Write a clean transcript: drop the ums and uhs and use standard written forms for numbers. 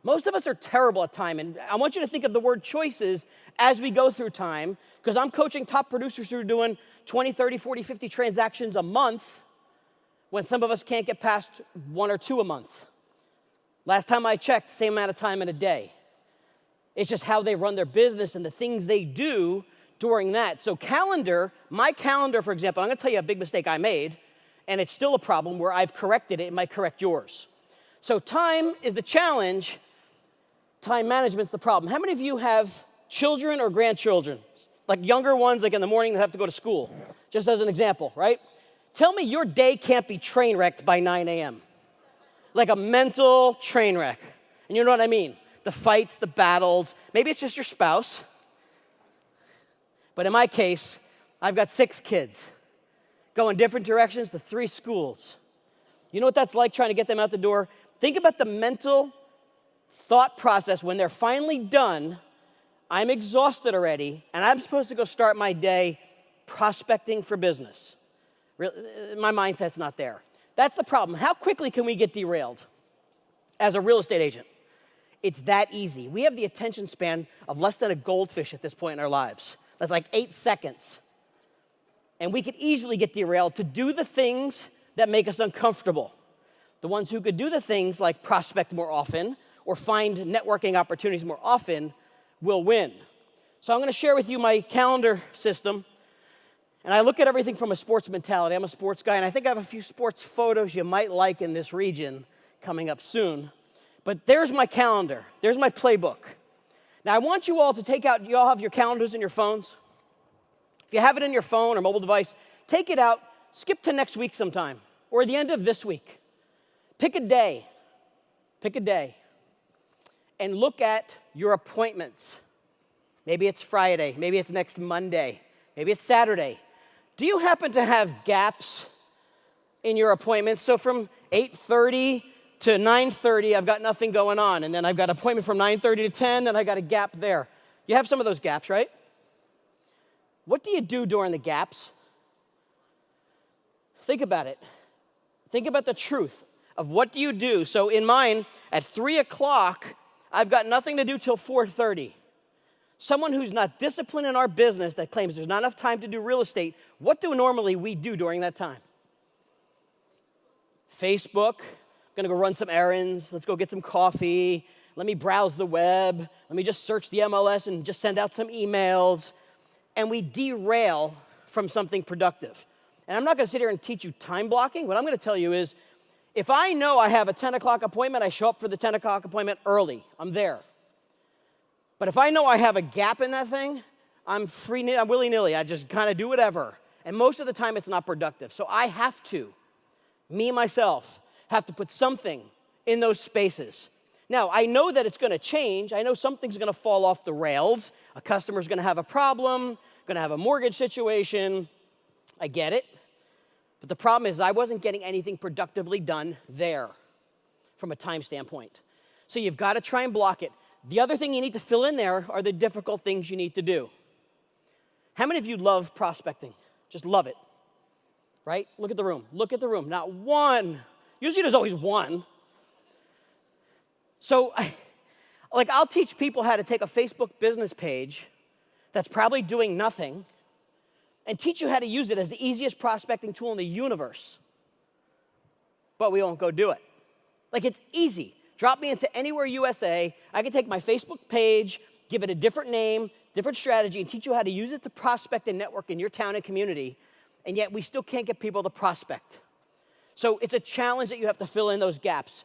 Most of us are terrible at time, and I want you to think of the word choices as we go through time, because I'm coaching top producers who are doing 20, 30, 40, 50 transactions a month when some of us can't get past 1 or 2 a month. Last time I checked, same amount of time in a day. It's just how they run their business and the things they do during that. So calendar, my calendar, for example, I'm gonna tell you a big mistake I made, and it's still a problem where I've corrected it, it might correct yours. So time is the challenge, time management's the problem. How many of you have children or grandchildren? Like younger ones, like in the morning that have to go to school, just as an example, right? Tell me your day can't be train wrecked by 9 a.m. Like a mental train wreck. And you know what I mean? The fights, the battles, maybe it's just your spouse. But in my case, I've got 6 kids going different directions to 3 schools. You know what that's like trying to get them out the door? Think about the mental thought process when they're finally done. I'm exhausted already, and I'm supposed to go start my day prospecting for business. My mindset's not there. That's the problem. How quickly can we get derailed as a real estate agent? It's that easy. We have the attention span of less than a goldfish at this point in our lives. That's like 8 seconds. And we could easily get derailed to do the things that make us uncomfortable. The ones who could do the things like prospect more often or find networking opportunities more often will win. So I'm going to share with you my calendar system. And I look at everything from a sports mentality. I'm a sports guy, and I think I have a few sports photos you might like in this region coming up soon. But there's my calendar. There's my playbook. Now, I want you all to take out, you all have your calendars in your phones. If you have it in your phone or mobile device, take it out, skip to next week sometime, or the end of this week. Pick a day, and look at your appointments. Maybe it's Friday, maybe it's next Monday, maybe it's Saturday. Do you happen to have gaps in your appointments? So from 8:30 to 9:30, I've got nothing going on, and then I've got an appointment from 9:30 to 10, then I got a gap there. You have some of those gaps, right? What do you do during the gaps? Think about it. Think about the truth of what do you do. So in mine, at 3 o'clock, I've got nothing to do till 4:30. Someone who's not disciplined in our business that claims there's not enough time to do real estate, what do normally we do during that time? Facebook, I'm gonna go run some errands, let's go get some coffee, let me browse the web, let me just search the MLS and just send out some emails, and we derail from something productive. And I'm not gonna sit here and teach you time blocking. What I'm gonna tell you is, if I know I have a 10 o'clock appointment, I show up for the 10 o'clock appointment early, I'm there. But if I know I have a gap in that thing, I'm willy-nilly, I just kind of do whatever. And most of the time it's not productive. So I have to, myself, have to put something in those spaces. Now, I know that it's gonna change. I know something's gonna fall off the rails. A customer's gonna have a problem, gonna have a mortgage situation. I get it. But the problem is I wasn't getting anything productively done there from a time standpoint. So you've got to try and block it. The other thing you need to fill in there are the difficult things you need to do. How many of you love prospecting? Just love it, right? Look at the room. Look at the room. Not one. Usually there's always one. So I'll teach people how to take a Facebook business page that's probably doing nothing and teach you how to use it as the easiest prospecting tool in the universe. But we won't go do it. Like, it's easy. Drop me into anywhere USA. I can take my Facebook page, give it a different name, different strategy, and teach you how to use it to prospect and network in your town and community, and yet we still can't get people to prospect. So it's a challenge that you have to fill in those gaps.